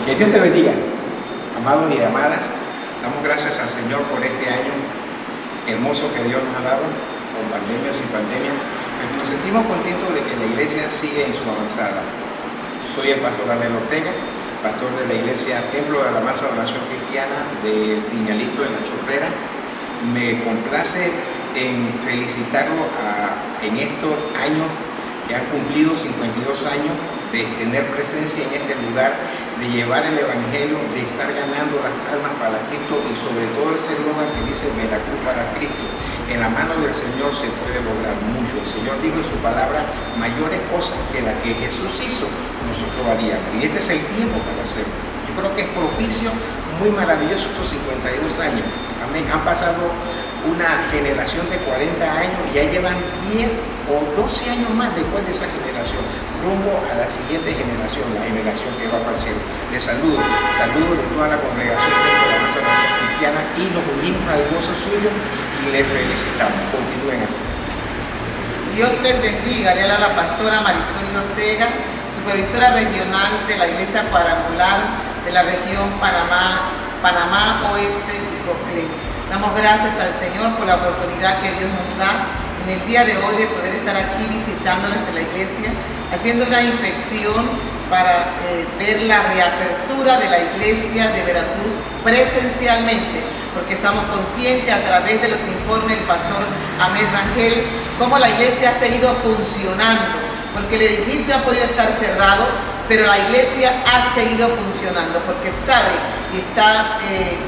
Que Dios te bendiga, amados y amadas. Damos gracias al Señor por este año hermoso que Dios nos ha dado, con pandemia, sin pandemia. Nos sentimos contentos de que la iglesia sigue en su avanzada. Soy el pastor Abel Ortega, pastor de la iglesia Templo de Alabanza de Oración Cristiana de Piñalito en La Chorrera. Me complace en felicitarlo en estos años que han cumplido 52 años de tener presencia en este lugar, de llevar el Evangelio, de estar ganando las almas para Cristo y sobre todo ese eslogan que dice Veracruz para Cristo. En la mano del Señor se puede lograr mucho. El Señor dijo en su palabra, mayores cosas que las que Jesús hizo, nosotros haríamos. Y este es el tiempo para hacerlo. Yo creo que es propicio, muy maravilloso estos 52 años. Amén. Han pasado una generación de 40 años y ya llevan 10 o 12 años más después de esa generación, rumbo a la siguiente generación, la generación que va a pasar. Les saludo de toda la congregación de la Nación Cristiana y nos unimos al gozo suyo y les felicitamos. Continúen así. Dios les bendiga. Le habla la pastora Marisol Ortega, supervisora regional de la Iglesia Cuadrangular de la región Panamá Oeste y Coclé. Damos gracias al Señor por la oportunidad que Dios nos da en el día de hoy de poder estar aquí visitándoles en la iglesia, haciendo una inspección para ver la reapertura de la iglesia de Veracruz presencialmente, porque estamos conscientes a través de los informes del pastor Ahmed Rangel cómo la iglesia ha seguido funcionando, porque el edificio ha podido estar cerrado, pero la iglesia ha seguido funcionando porque sabe y está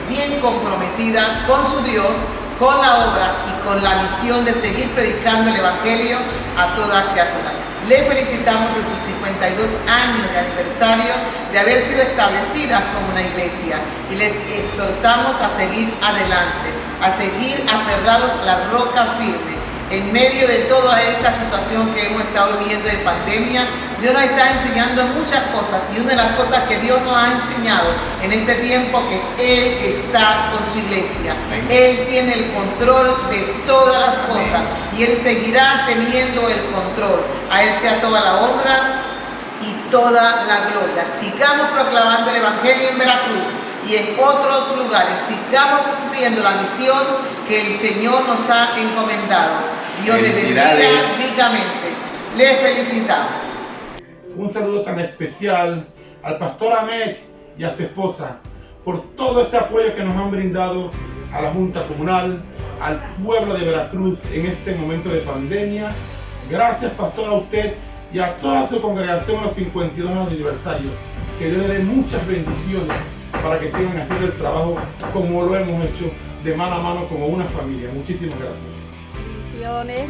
bien comprometida con su Dios, con la obra y con la misión de seguir predicando el Evangelio a toda criatura. Le felicitamos en sus 52 años de aniversario de haber sido establecidas como una iglesia y les exhortamos a seguir adelante, a seguir aferrados a la roca firme. En medio de toda esta situación que hemos estado viviendo de pandemia, Dios nos está enseñando muchas cosas y una de las cosas que Dios nos ha enseñado en este tiempo que Él está con su iglesia. Amén. Él tiene el control de todas las cosas y Él seguirá teniendo el control. A Él sea toda la honra y toda la gloria. Sigamos proclamando el Evangelio en Veracruz y en otros lugares. Sigamos cumpliendo la misión que el Señor nos ha encomendado. Dios les bendiga ricamente. Les felicitamos. Un saludo tan especial al pastor Ahmed y a su esposa por todo ese apoyo que nos han brindado a la Junta Comunal, al pueblo de Veracruz en este momento de pandemia. Gracias, pastor, a usted y a toda su congregación en los 52 años de aniversario. Que Dios le dé muchas bendiciones para que sigan haciendo el trabajo como lo hemos hecho, de mano a mano como una familia. Muchísimas gracias.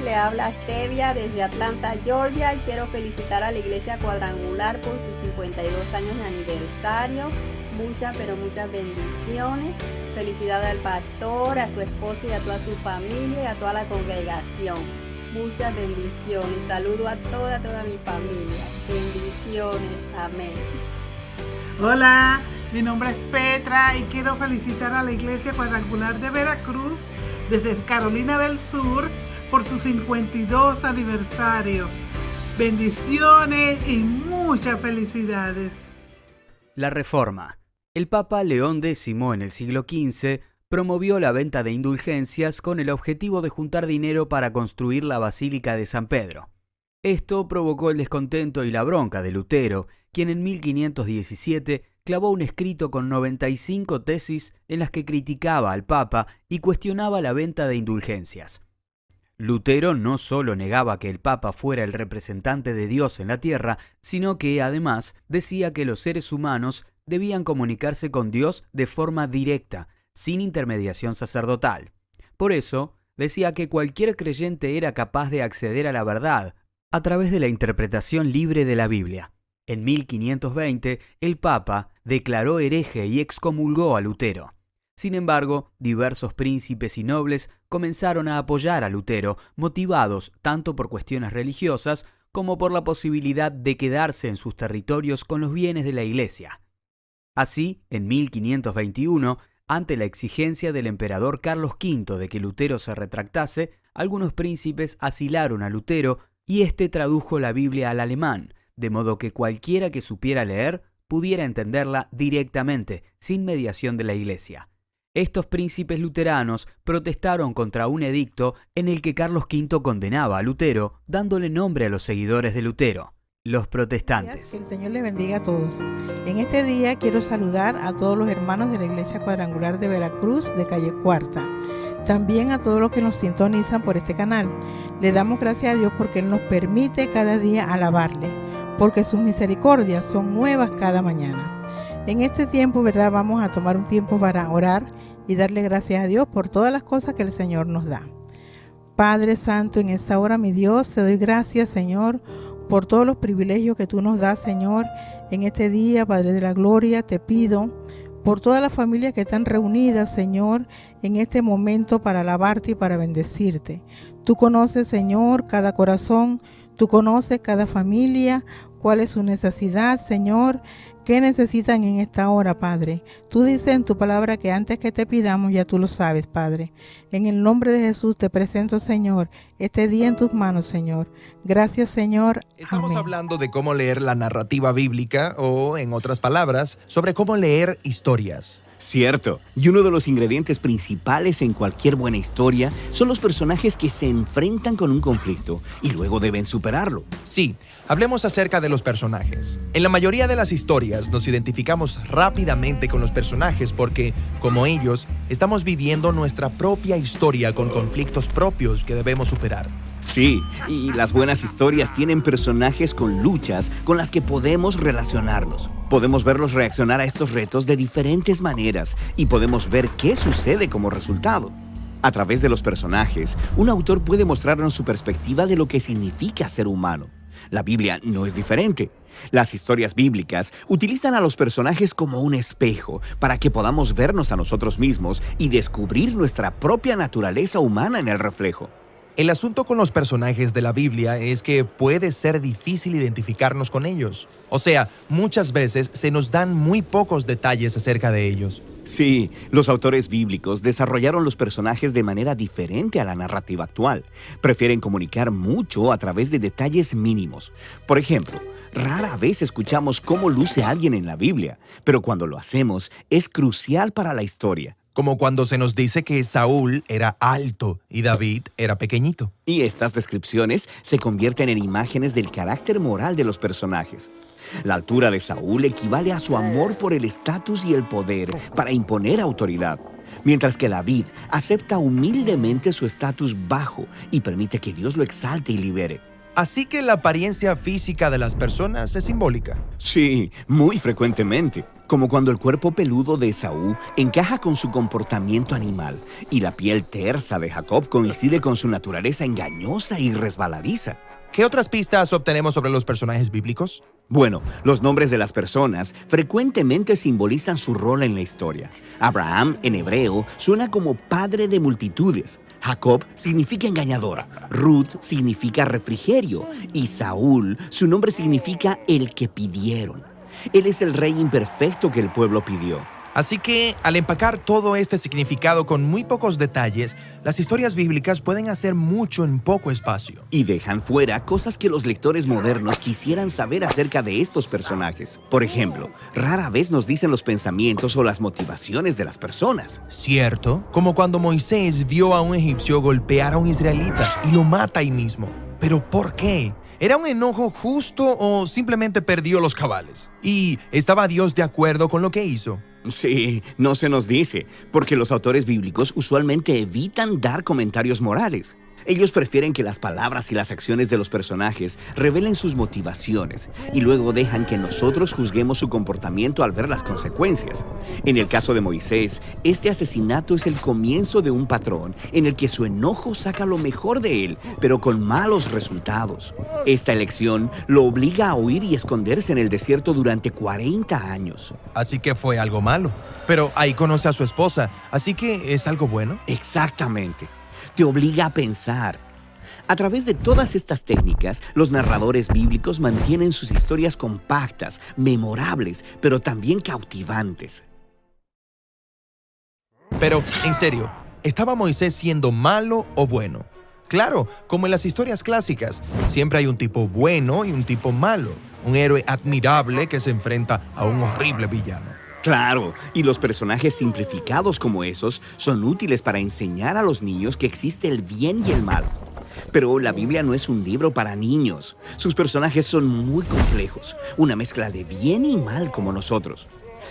Le habla Tevia desde Atlanta, Georgia, y quiero felicitar a la Iglesia Cuadrangular por sus 52 años de aniversario. Muchas, pero muchas bendiciones. Felicidades al pastor, a su esposa y a toda su familia y a toda la congregación. Muchas bendiciones. Saludo a toda mi familia. Bendiciones. Amén. Hola, mi nombre es Petra y quiero felicitar a la Iglesia Cuadrangular de Veracruz desde Carolina del Sur por su 52 aniversario. Bendiciones y muchas felicidades. La Reforma. El Papa León X en el siglo XV promovió la venta de indulgencias con el objetivo de juntar dinero para construir la Basílica de San Pedro. Esto provocó el descontento y la bronca de Lutero, quien en 1517 clavó un escrito con 95 tesis en las que criticaba al Papa y cuestionaba la venta de indulgencias. Lutero no solo negaba que el Papa fuera el representante de Dios en la tierra, sino que además decía que los seres humanos debían comunicarse con Dios de forma directa, sin intermediación sacerdotal. Por eso, decía que cualquier creyente era capaz de acceder a la verdad a través de la interpretación libre de la Biblia. En 1520, el Papa declaró hereje y excomulgó a Lutero. Sin embargo, diversos príncipes y nobles comenzaron a apoyar a Lutero, motivados tanto por cuestiones religiosas como por la posibilidad de quedarse en sus territorios con los bienes de la Iglesia. Así, en 1521, ante la exigencia del emperador Carlos V de que Lutero se retractase, algunos príncipes asilaron a Lutero y éste tradujo la Biblia al alemán, de modo que cualquiera que supiera leer pudiera entenderla directamente, sin mediación de la Iglesia. Estos príncipes luteranos protestaron contra un edicto en el que Carlos V condenaba a Lutero, dándole nombre a los seguidores de Lutero, los protestantes. Que el Señor les bendiga a todos. En este día quiero saludar a todos los hermanos de la Iglesia Cuadrangular de Veracruz de Calle Cuarta. También a todos los que nos sintonizan por este canal. Le damos gracias a Dios porque Él nos permite cada día alabarle, porque sus misericordias son nuevas cada mañana. En este tiempo, ¿verdad? Vamos a tomar un tiempo para orar y darle gracias a Dios por todas las cosas que el Señor nos da. Padre Santo, en esta hora, mi Dios, te doy gracias, Señor, por todos los privilegios que tú nos das, Señor, en este día, Padre de la Gloria. Te pido por todas las familias que están reunidas, Señor, en este momento para alabarte y para bendecirte. Tú conoces, Señor, cada corazón, tú conoces cada familia, cuál es su necesidad, Señor. ¿Qué necesitan en esta hora, Padre? Tú dices en tu palabra que antes que te pidamos ya tú lo sabes, Padre. En el nombre de Jesús te presento, Señor, este día en tus manos, Señor. Gracias, Señor. Estamos Amén. hablando de cómo leer la narrativa bíblica o, en otras palabras, sobre cómo leer historias. Cierto, y uno de los ingredientes principales en cualquier buena historia son los personajes que se enfrentan con un conflicto y luego deben superarlo. Sí, hablemos acerca de los personajes. En la mayoría de las historias nos identificamos rápidamente con los personajes porque, como ellos, estamos viviendo nuestra propia historia con conflictos propios que debemos superar. Sí, y las buenas historias tienen personajes con luchas con las que podemos relacionarnos. Podemos verlos reaccionar a estos retos de diferentes maneras y podemos ver qué sucede como resultado. A través de los personajes, un autor puede mostrarnos su perspectiva de lo que significa ser humano. La Biblia no es diferente. Las historias bíblicas utilizan a los personajes como un espejo para que podamos vernos a nosotros mismos y descubrir nuestra propia naturaleza humana en el reflejo. El asunto con los personajes de la Biblia es que puede ser difícil identificarnos con ellos. O sea, muchas veces se nos dan muy pocos detalles acerca de ellos. Sí, los autores bíblicos desarrollaron los personajes de manera diferente a la narrativa actual. Prefieren comunicar mucho a través de detalles mínimos. Por ejemplo, rara vez escuchamos cómo luce alguien en la Biblia, pero cuando lo hacemos es crucial para la historia. Como cuando se nos dice que Saúl era alto y David era pequeñito. Y estas descripciones se convierten en imágenes del carácter moral de los personajes. La altura de Saúl equivale a su amor por el estatus y el poder para imponer autoridad, mientras que David acepta humildemente su estatus bajo y permite que Dios lo exalte y libere. Así que la apariencia física de las personas es simbólica. Sí, muy frecuentemente. Como cuando el cuerpo peludo de Esaú encaja con su comportamiento animal y la piel tersa de Jacob coincide con su naturaleza engañosa y resbaladiza. ¿Qué otras pistas obtenemos sobre los personajes bíblicos? Bueno, los nombres de las personas frecuentemente simbolizan su rol en la historia. Abraham, en hebreo, suena como padre de multitudes. Jacob significa engañadora. Ruth significa refrigerio. Y Saúl, su nombre significa el que pidieron. Él es el rey imperfecto que el pueblo pidió. Así que, al empacar todo este significado con muy pocos detalles, las historias bíblicas pueden hacer mucho en poco espacio. Y dejan fuera cosas que los lectores modernos quisieran saber acerca de estos personajes. Por ejemplo, rara vez nos dicen los pensamientos o las motivaciones de las personas. Cierto, como cuando Moisés vio a un egipcio golpear a un israelita y lo mata ahí mismo. ¿Pero por qué? ¿Era un enojo justo o simplemente perdió los cabales? ¿Y estaba Dios de acuerdo con lo que hizo? Sí, no se nos dice, porque los autores bíblicos usualmente evitan dar comentarios morales. Ellos prefieren que las palabras y las acciones de los personajes revelen sus motivaciones y luego dejan que nosotros juzguemos su comportamiento al ver las consecuencias. En el caso de Moisés, este asesinato es el comienzo de un patrón en el que su enojo saca lo mejor de él, pero con malos resultados. Esta elección lo obliga a huir y esconderse en el desierto durante 40 años. Así que fue algo malo. Pero ahí conoce a su esposa, así que ¿es algo bueno? Exactamente. Te obliga a pensar. A través de todas estas técnicas, los narradores bíblicos mantienen sus historias compactas, memorables, pero también cautivantes. Pero, en serio, ¿estaba Moisés siendo malo o bueno? Claro, como en las historias clásicas, siempre hay un tipo bueno y un tipo malo. Un héroe admirable que se enfrenta a un horrible villano. Claro, y los personajes simplificados como esos son útiles para enseñar a los niños que existe el bien y el mal. Pero la Biblia no es un libro para niños. Sus personajes son muy complejos, una mezcla de bien y mal como nosotros.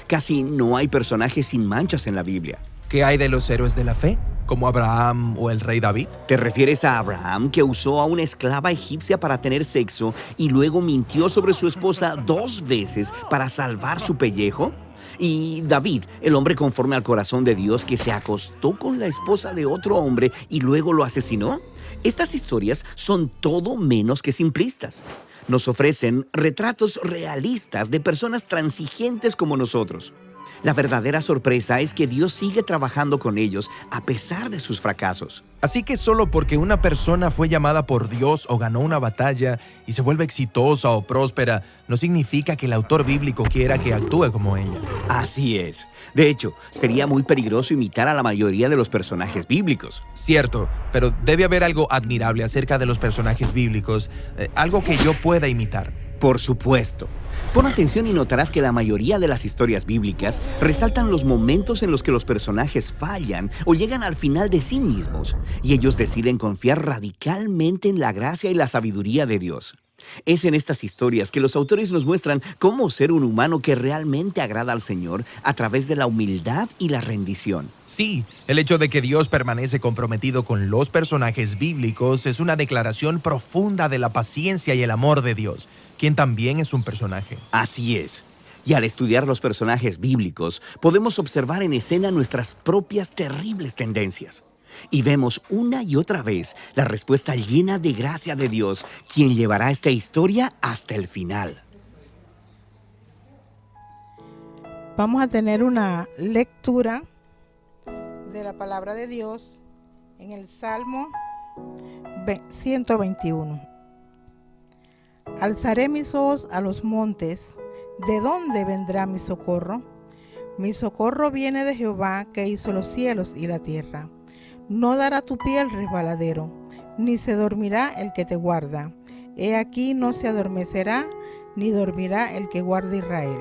Casi no hay personajes sin manchas en la Biblia. ¿Qué hay de los héroes de la fe, como Abraham o el rey David? ¿Te refieres a Abraham, que usó a una esclava egipcia para tener sexo y luego mintió sobre su esposa 2 veces para salvar su pellejo? Y David, el hombre conforme al corazón de Dios que se acostó con la esposa de otro hombre y luego lo asesinó. Estas historias son todo menos que simplistas. Nos ofrecen retratos realistas de personas transigentes como nosotros. La verdadera sorpresa es que Dios sigue trabajando con ellos a pesar de sus fracasos. Así que solo porque una persona fue llamada por Dios o ganó una batalla y se vuelve exitosa o próspera, no significa que el autor bíblico quiera que actúe como ella. Así es. De hecho, sería muy peligroso imitar a la mayoría de los personajes bíblicos. Cierto, pero debe haber algo admirable acerca de los personajes bíblicos, algo que yo pueda imitar. Por supuesto. Pon atención y notarás que la mayoría de las historias bíblicas resaltan los momentos en los que los personajes fallan o llegan al final de sí mismos, y ellos deciden confiar radicalmente en la gracia y la sabiduría de Dios. Es en estas historias que los autores nos muestran cómo ser un humano que realmente agrada al Señor a través de la humildad y la rendición. Sí, el hecho de que Dios permanece comprometido con los personajes bíblicos es una declaración profunda de la paciencia y el amor de Dios, quien también es un personaje. Así es. Y al estudiar los personajes bíblicos, podemos observar en escena nuestras propias terribles tendencias. Y vemos una y otra vez la respuesta llena de gracia de Dios, quien llevará esta historia hasta el final. Vamos a tener una lectura de la palabra de Dios en el Salmo 121. Alzaré mis ojos a los montes. ¿De dónde vendrá mi socorro? Mi socorro viene de Jehová, que hizo los cielos y la tierra. No dará tu pie al resbaladero, ni se dormirá el que te guarda. He aquí no se adormecerá, ni dormirá el que guarda Israel.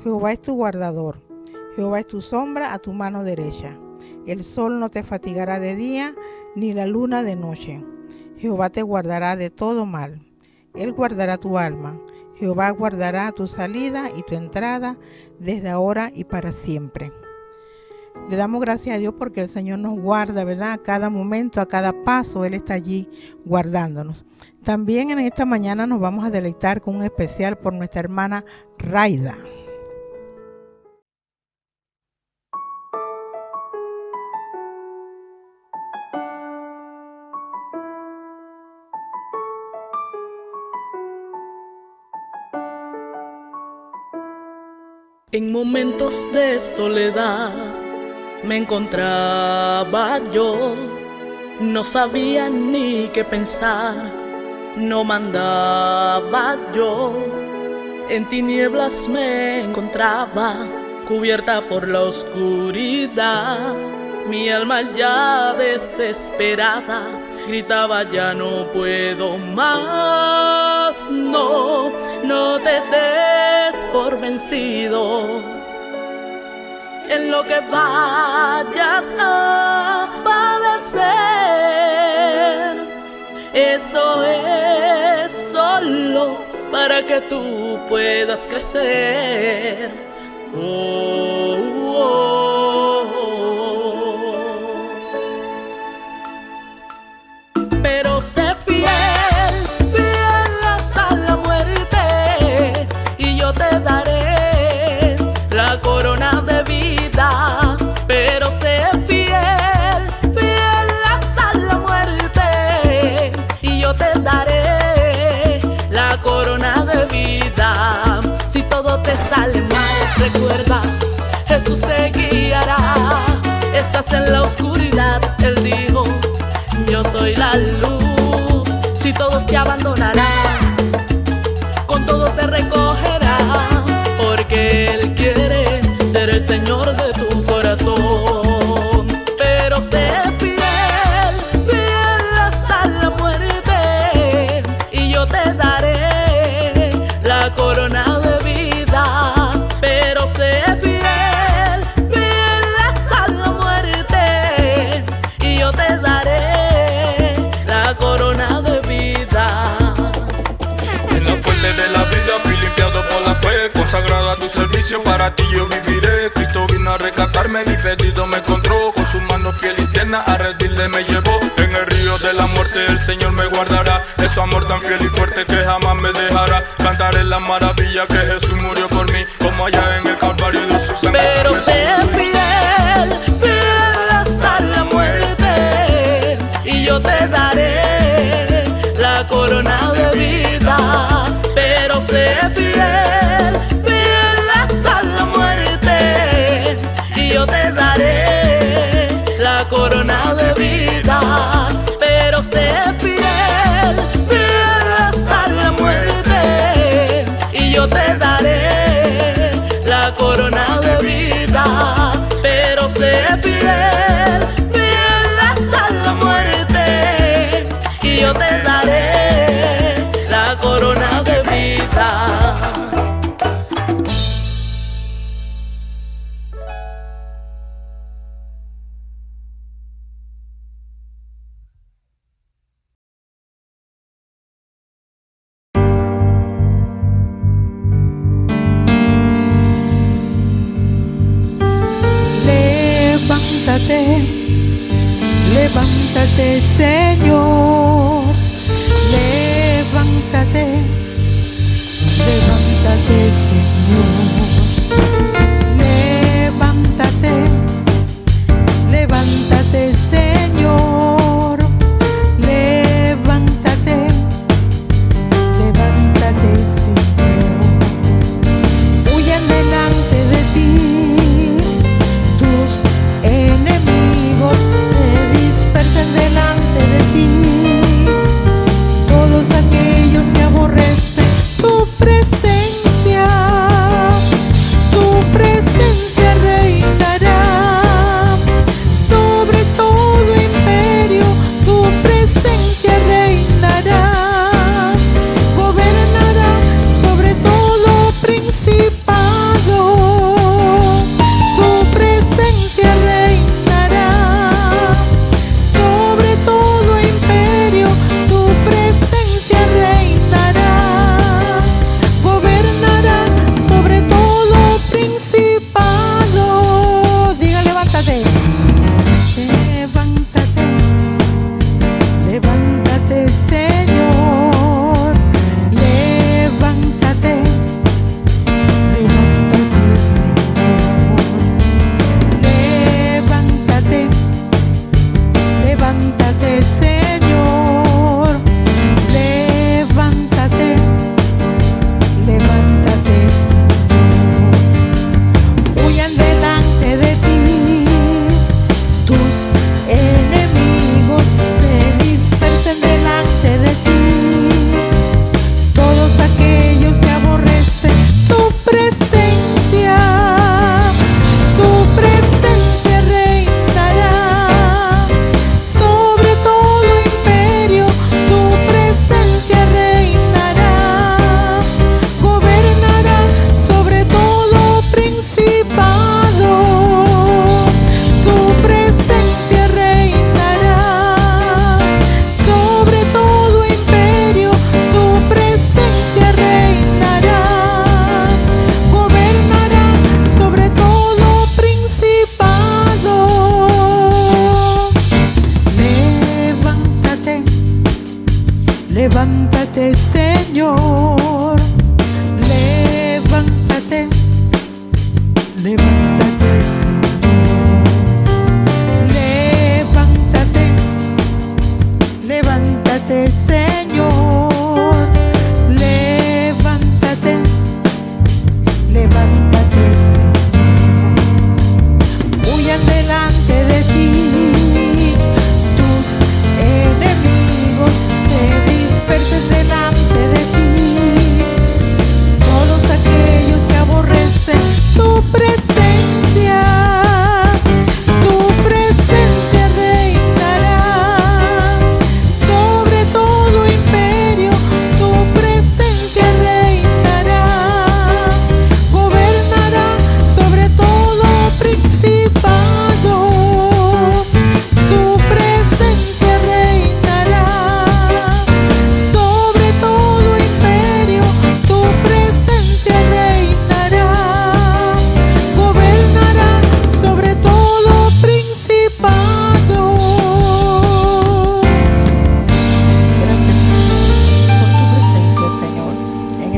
Jehová es tu guardador, Jehová es tu sombra a tu mano derecha. El sol no te fatigará de día, ni la luna de noche. Jehová te guardará de todo mal. Él guardará tu alma. Jehová guardará tu salida y tu entrada desde ahora y para siempre. Le damos gracias a Dios porque el Señor nos guarda, ¿verdad? A cada momento, a cada paso, Él está allí guardándonos. También en esta mañana nos vamos a deleitar con un especial por nuestra hermana Raida. En momentos de soledad me encontraba yo, no sabía ni qué pensar, no mandaba yo. En tinieblas me encontraba, cubierta por la oscuridad. Mi alma ya desesperada gritaba: ya no puedo más. No, no te des por vencido en lo que vayas a padecer. Esto es solo para que tú puedas crecer. Oh, oh, oh. Pero sé fiel, fiel hasta la muerte, y yo te daré la corona de vida. Pero sé fiel, fiel hasta la muerte, y yo te daré la corona de vida. Si todo te sale mal, recuerda, Jesús te guiará. Estás en la oscuridad, Él dijo: yo soy la luz. Si todos te abandonarán, con todo te recogerá, porque Él quiere ser el Señor de tu corazón. Pero sé fiel, fiel hasta la muerte, y yo te daré la la corona de vida, pero sé fiel, fiel hasta la muerte, y yo te daré la corona de vida. En la fuente de la vida fui limpiado por la fe, consagrado a tu servicio, para ti yo viviré. Cristo vino a rescatarme, mi pedido me encontró, con su mano fiel y tierna a redilde me llevó. En el río de la muerte el Señor me guardará, de su amor tan fiel y fuerte que jamás me dejará. Cantaré la maravilla que Jesús murió por mí, como allá en el Calvario de su sangre. Pero sé fiel, fiel hasta la muerte, y yo te daré la corona de vida. Pero sé fiel, fiel hasta la muerte, y yo te daré la corona de vida. Pero sé fiel, fiel hasta la muerte, y yo te daré la corona de vida. Pero sé fiel, fiel hasta la muerte, y yo te daré la corona de vida. Levántate, levántate, Señor. Levántate, levántate, Señor. Levántate, levántate, Señor. Levántate, levántate, Señor. Huyan delante de ti tus enemigos, se dispersen delante de ti.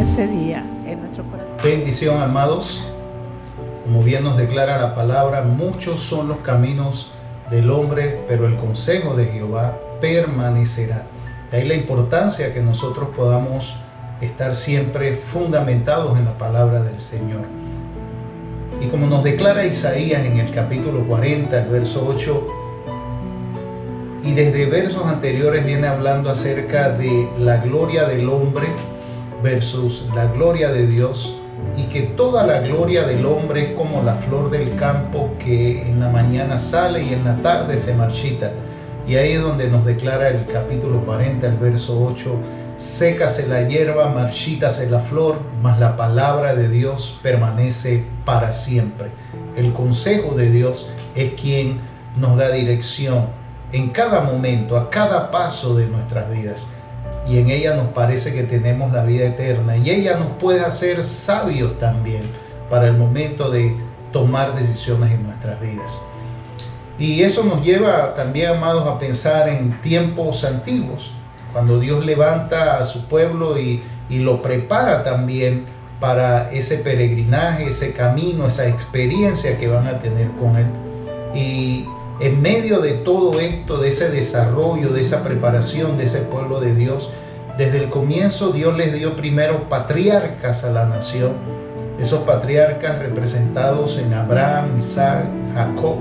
este día en nuestro corazón. Bendición, amados. Como bien nos declara la palabra, muchos son los caminos del hombre, pero el consejo de Jehová permanecerá. De ahí la importancia que nosotros podamos estar siempre fundamentados en la palabra del Señor. Y como nos declara Isaías en el capítulo 40, el verso 8, y desde versos anteriores viene hablando acerca de la gloria del hombre versus la gloria de Dios, y que toda la gloria del hombre es como la flor del campo que en la mañana sale y en la tarde se marchita. Y ahí es donde nos declara el capítulo 40, el verso 8, sécase la hierba, marchítase la flor, mas la palabra de Dios permanece para siempre. El consejo de Dios es quien nos da dirección en cada momento, a cada paso de nuestras vidas. Y en ella nos parece que tenemos la vida eterna. Y ella nos puede hacer sabios también para el momento de tomar decisiones en nuestras vidas. Y eso nos lleva también, amados, a pensar en tiempos antiguos, cuando Dios levanta a su pueblo y lo prepara también para ese peregrinaje, ese camino, esa experiencia que van a tener con Él. Y en medio de todo esto, de ese desarrollo, de esa preparación de ese pueblo de Dios, desde el comienzo Dios les dio primero patriarcas a la nación. Esos patriarcas representados en Abraham, Isaac, Jacob.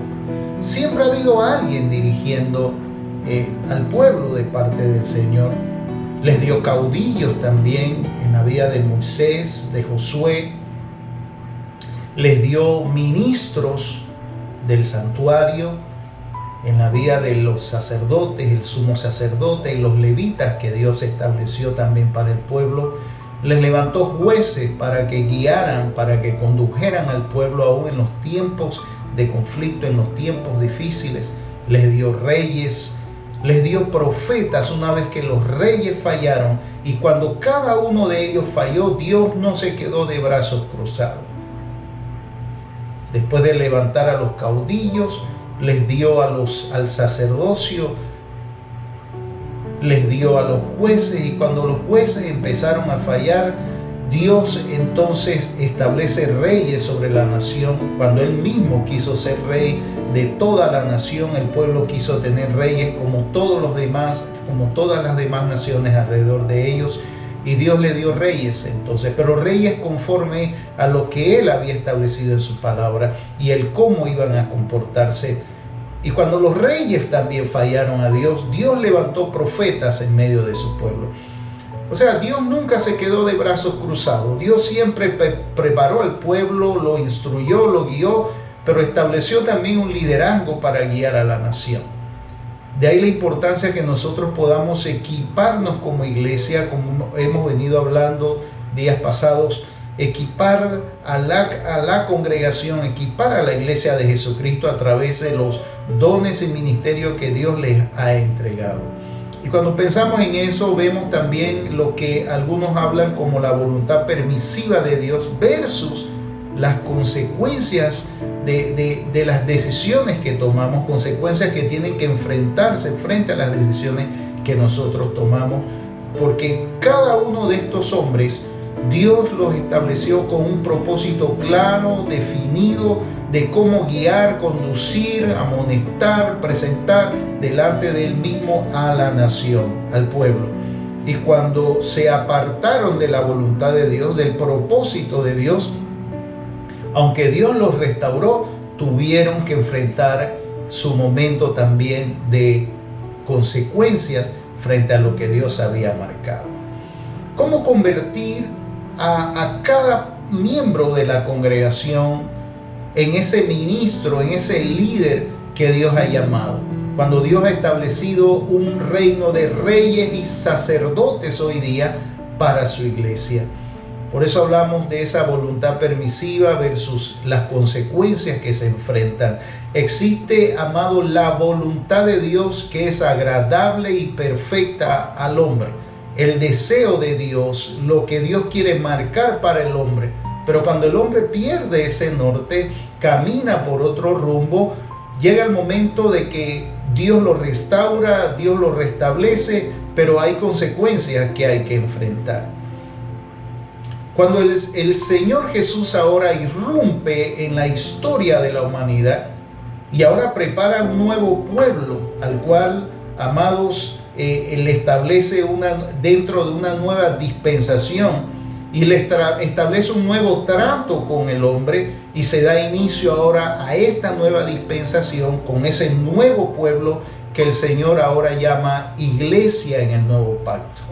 Siempre ha habido alguien dirigiendo al pueblo de parte del Señor. Les dio caudillos también en la vida de Moisés, de Josué. Les dio ministros del santuario en la vida de los sacerdotes, el sumo sacerdote y los levitas que Dios estableció también para el pueblo. Les levantó jueces para que guiaran, para que condujeran al pueblo aún en los tiempos de conflicto, en los tiempos difíciles. Les dio reyes, les dio profetas una vez que los reyes fallaron. Y cuando cada uno de ellos falló, Dios no se quedó de brazos cruzados. Después de levantar a los caudillos, les dio al sacerdocio, les dio a los jueces, y cuando los jueces empezaron a fallar, Dios entonces establece reyes sobre la nación. Cuando Él mismo quiso ser rey de toda la nación, el pueblo quiso tener reyes como todos los demás, como todas las demás naciones alrededor de ellos, y Dios le dio reyes entonces, pero reyes conforme a lo que Él había establecido en su palabra y el cómo iban a comportarse. Y cuando los reyes también fallaron a Dios, Dios levantó profetas en medio de su pueblo. O sea, Dios nunca se quedó de brazos cruzados. Dios siempre preparó al pueblo, lo instruyó, lo guió, pero estableció también un liderazgo para guiar a la nación. De ahí la importancia que nosotros podamos equiparnos como iglesia, como hemos venido hablando días pasados, equipar a la congregación, equipar a la iglesia de Jesucristo a través de los dones y ministerios que Dios les ha entregado. Y cuando pensamos en eso, vemos también lo que algunos hablan como la voluntad permisiva de Dios versus las consecuencias de las decisiones que tomamos, consecuencias que tienen que enfrentarse frente a las decisiones que nosotros tomamos, porque cada uno de estos hombres Dios los estableció con un propósito claro, definido, de cómo guiar, conducir, amonestar, presentar delante de Él mismo a la nación, al pueblo. Y cuando se apartaron de la voluntad de Dios, del propósito de Dios, aunque Dios los restauró, tuvieron que enfrentar su momento también de consecuencias frente a lo que Dios había marcado. ¿Cómo convertir a cada miembro de la congregación en ese ministro, en ese líder que Dios ha llamado? Cuando Dios ha establecido un reino de reyes y sacerdotes hoy día para su iglesia. Por eso hablamos de esa voluntad permisiva versus las consecuencias que se enfrentan. Existe, amado, la voluntad de Dios que es agradable y perfecta al hombre. El deseo de Dios, lo que Dios quiere marcar para el hombre. Pero cuando el hombre pierde ese norte, camina por otro rumbo, llega el momento de que Dios lo restaura, Dios lo restablece, pero hay consecuencias que hay que enfrentar. Cuando el Señor Jesús ahora irrumpe en la historia de la humanidad y ahora prepara un nuevo pueblo al cual, amados, Él establece dentro de una nueva dispensación y le establece un nuevo trato con el hombre y se da inicio ahora a esta nueva dispensación con ese nuevo pueblo que el Señor ahora llama iglesia en el nuevo pacto,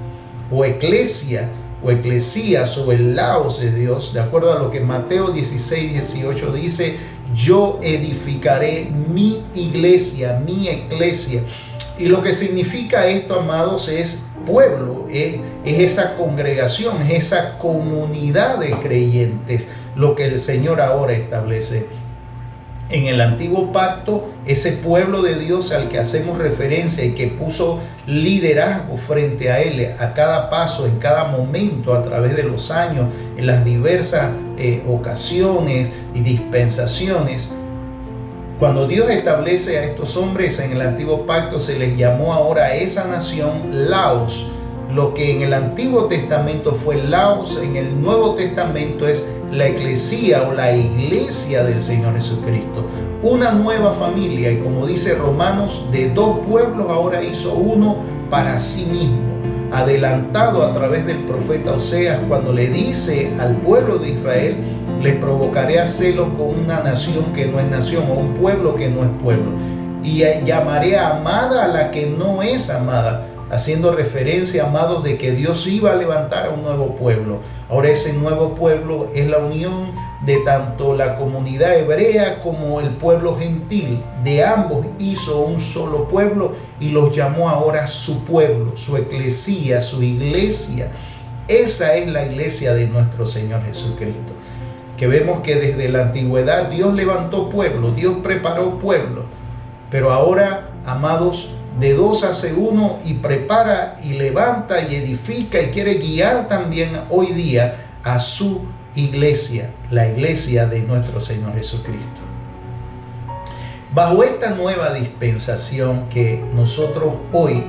o eclesia, o eclesías, o el laos de Dios, de acuerdo a lo que Mateo 16:18 dice: yo edificaré mi iglesia, mi eclesia. Y lo que significa esto, amados, es pueblo, es esa congregación, es esa comunidad de creyentes, lo que el Señor ahora establece. En el antiguo pacto, ese pueblo de Dios al que hacemos referencia y que puso liderazgo frente a Él a cada paso, en cada momento, a través de los años, en las diversas ocasiones y dispensaciones. Cuando Dios establece a estos hombres en el antiguo pacto, se les llamó ahora a esa nación Laos. Lo que en el Antiguo Testamento fue Laos, en el Nuevo Testamento es la eclesía o la iglesia del Señor Jesucristo. Una nueva familia, y como dice Romanos, de dos pueblos ahora hizo uno para sí mismo. Adelantado a través del profeta Oseas, cuando le dice al pueblo de Israel: les provocaré a celos con una nación que no es nación, o un pueblo que no es pueblo, y llamaré amada a la que no es amada, haciendo referencia, amados, de que Dios iba a levantar a un nuevo pueblo. Ahora ese nuevo pueblo es la unión de tanto la comunidad hebrea como el pueblo gentil. De ambos hizo un solo pueblo y los llamó ahora su pueblo, su eclesía, su iglesia. Esa es la iglesia de nuestro Señor Jesucristo, que vemos que desde la antigüedad Dios levantó pueblo, Dios preparó pueblo, pero ahora, amados, de dos hace uno y prepara y levanta y edifica y quiere guiar también hoy día a su iglesia, la iglesia de nuestro Señor Jesucristo. Bajo esta nueva dispensación que nosotros hoy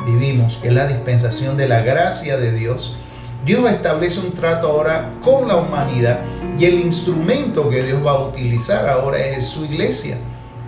vivimos, que es la dispensación de la gracia de Dios, Dios establece un trato ahora con la humanidad y el instrumento que Dios va a utilizar ahora es su iglesia.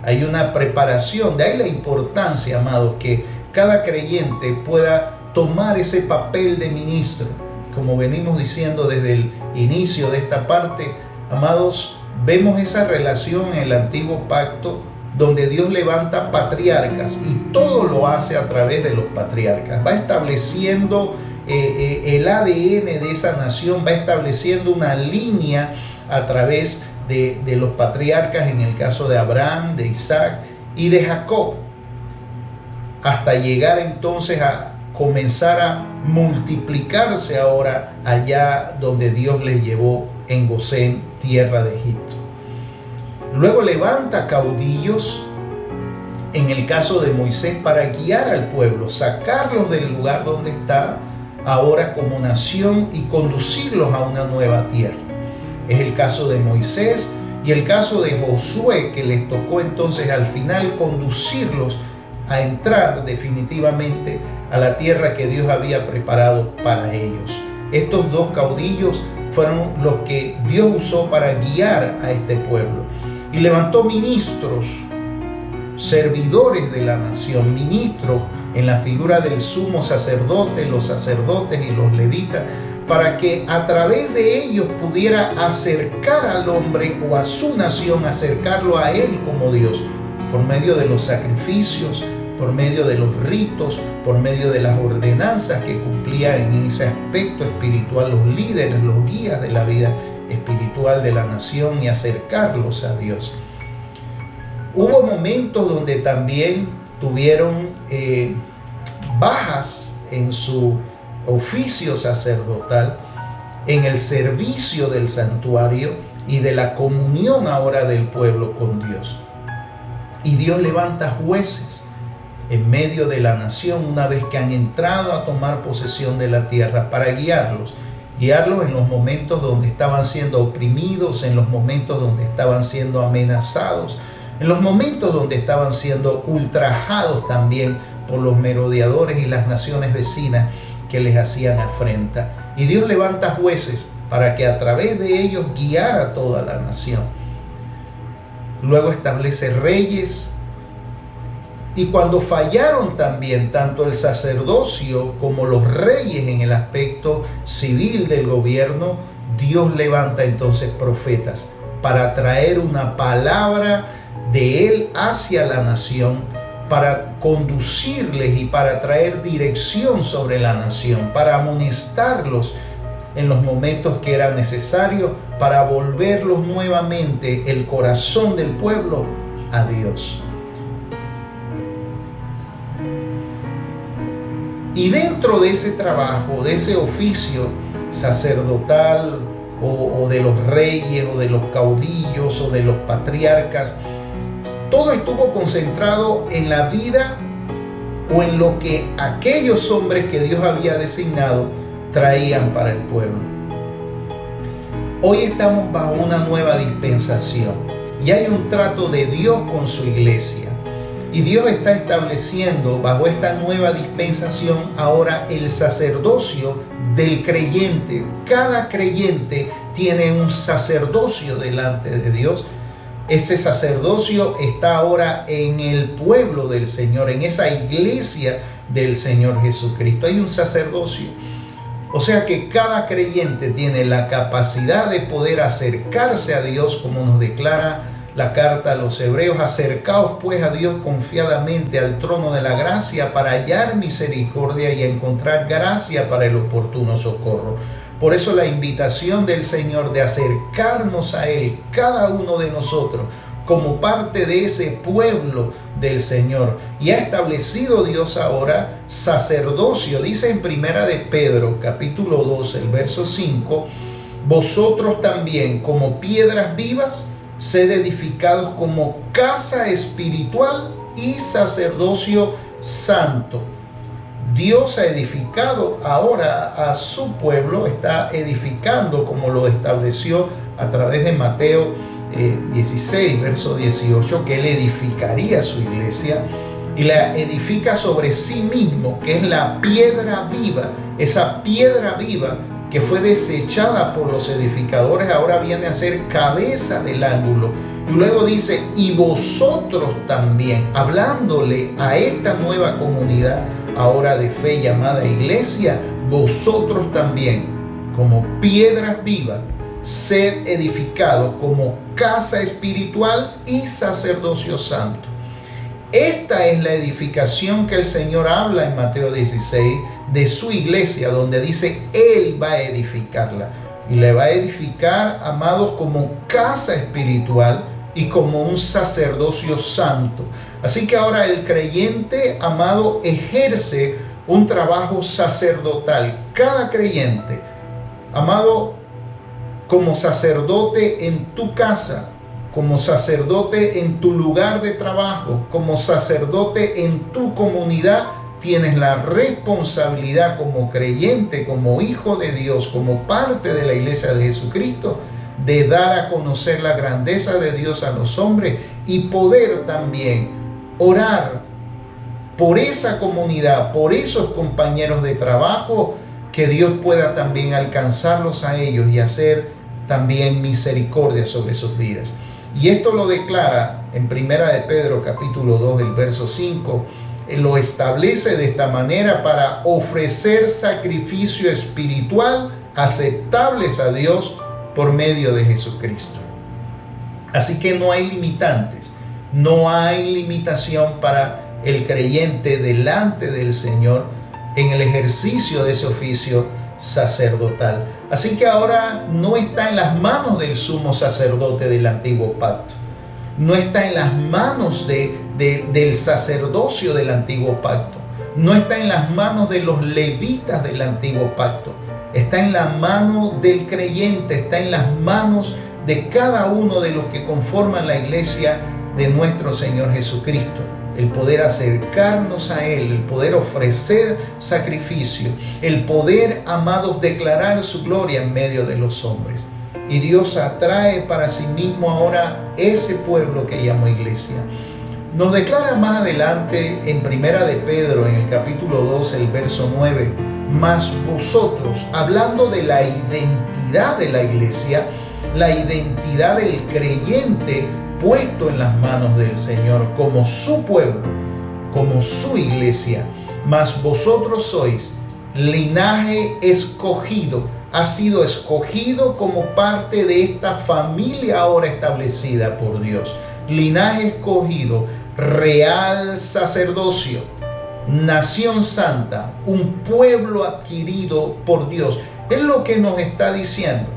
Hay una preparación, de ahí la importancia, amados, que cada creyente pueda tomar ese papel de ministro. Como venimos diciendo desde el inicio de esta parte, amados, vemos esa relación en el antiguo pacto donde Dios levanta patriarcas y todo lo hace a través de los patriarcas. Va estableciendo el ADN de esa nación, va estableciendo una línea a través de los patriarcas, en el caso de Abraham, de Isaac y de Jacob, hasta llegar entonces a comenzar a multiplicarse ahora allá donde Dios les llevó en Gosén, tierra de Egipto. Luego levanta caudillos, en el caso de Moisés, para guiar al pueblo, sacarlos del lugar donde está ahora como nación y conducirlos a una nueva tierra. Es el caso de Moisés y el caso de Josué, que les tocó entonces al final conducirlos a entrar definitivamente a la tierra que Dios había preparado para ellos. Estos dos caudillos fueron los que Dios usó para guiar a este pueblo. Y levantó ministros, servidores de la nación, ministros en la figura del sumo sacerdote, los sacerdotes y los levitas, para que a través de ellos pudiera acercar al hombre o a su nación, acercarlo a Él como Dios, por medio de los sacrificios, por medio de los ritos, por medio de las ordenanzas que cumplían en ese aspecto espiritual los líderes, los guías de la vida espiritual de la nación, y acercarlos a Dios. Hubo momentos donde también tuvieron bajas en su oficio sacerdotal, en el servicio del santuario y de la comunión ahora del pueblo con Dios. Y Dios levanta jueces en medio de la nación una vez que han entrado a tomar posesión de la tierra, para guiarlos en los momentos donde estaban siendo oprimidos, en los momentos donde estaban siendo amenazados, en los momentos donde estaban siendo ultrajados también por los merodeadores y las naciones vecinas que les hacían afrenta. Y Dios levanta jueces para que a través de ellos guiara a toda la nación. Luego establece reyes. Y cuando fallaron también tanto el sacerdocio como los reyes en el aspecto civil del gobierno, Dios levanta entonces profetas para traer una palabra de Él hacia la nación, para conducirles y para traer dirección sobre la nación, para amonestarlos en los momentos que era necesario, para volverlos nuevamente el corazón del pueblo a Dios. Y dentro de ese trabajo, de ese oficio sacerdotal o de los reyes o de los caudillos o de los patriarcas, todo estuvo concentrado en la vida o en lo que aquellos hombres que Dios había designado traían para el pueblo. Hoy estamos bajo una nueva dispensación y hay un trato de Dios con su iglesia. Y Dios está estableciendo bajo esta nueva dispensación ahora el sacerdocio del creyente. Cada creyente tiene un sacerdocio delante de Dios. Este sacerdocio está ahora en el pueblo del Señor, en esa iglesia del Señor Jesucristo. Hay un sacerdocio. O sea que cada creyente tiene la capacidad de poder acercarse a Dios, como nos declara la carta a los Hebreos. Acercaos pues a Dios confiadamente al trono de la gracia para hallar misericordia y encontrar gracia para el oportuno socorro. Por eso la invitación del Señor de acercarnos a Él, cada uno de nosotros, como parte de ese pueblo del Señor. Y ha establecido Dios ahora sacerdocio. Dice en Primera de Pedro, capítulo 2, el verso 5, vosotros también como piedras vivas, sed edificados como casa espiritual y sacerdocio santo. Dios ha edificado ahora a su pueblo, está edificando como lo estableció a través de Mateo 16, verso 18, que Él edificaría su iglesia y la edifica sobre sí mismo, que es la piedra viva. Esa piedra viva que fue desechada por los edificadores, ahora viene a ser cabeza del ángulo. Y luego dice, y vosotros también, hablándole a esta nueva comunidad ahora de fe llamada iglesia, vosotros también, como piedras vivas, sed edificados como casa espiritual y sacerdocio santo. Esta es la edificación que el Señor habla en Mateo 16 de su iglesia, donde dice Él va a edificarla. Y le va a edificar, amados, como casa espiritual y como un sacerdocio santo. Así que ahora el creyente, amado, ejerce un trabajo sacerdotal. Cada creyente, amado, como sacerdote en tu casa, como sacerdote en tu lugar de trabajo, como sacerdote en tu comunidad, tienes la responsabilidad como creyente, como hijo de Dios, como parte de la iglesia de Jesucristo, de dar a conocer la grandeza de Dios a los hombres y poder también orar por esa comunidad, por esos compañeros de trabajo, que Dios pueda también alcanzarlos a ellos y hacer también misericordia sobre sus vidas. Y esto lo declara en Primera de Pedro capítulo 2, el verso 5. Lo establece de esta manera para ofrecer sacrificio espiritual aceptables a Dios por medio de Jesucristo. Así que no hay limitantes, no hay limitación para el creyente delante del Señor en el ejercicio de ese oficio sacerdotal. Así que ahora no está en las manos del sumo sacerdote del antiguo pacto, no está en las manos del sacerdocio del antiguo pacto, no está en las manos de los levitas del antiguo pacto, está en la mano del creyente, está en las manos de cada uno de los que conforman la iglesia de nuestro Señor Jesucristo. El poder acercarnos a Él, el poder ofrecer sacrificio, el poder, amados, declarar su gloria en medio de los hombres. Y Dios atrae para sí mismo ahora ese pueblo que llamó iglesia. Nos declara más adelante en Primera de Pedro, en el capítulo 2, el verso 9, mas vosotros, hablando de la identidad de la iglesia, la identidad del creyente puesto en las manos del Señor como su pueblo, como su iglesia, mas vosotros sois linaje escogido, ha sido escogido como parte de esta familia ahora establecida por Dios. Linaje escogido, real sacerdocio, nación santa, un pueblo adquirido por Dios. Es lo que nos está diciendo.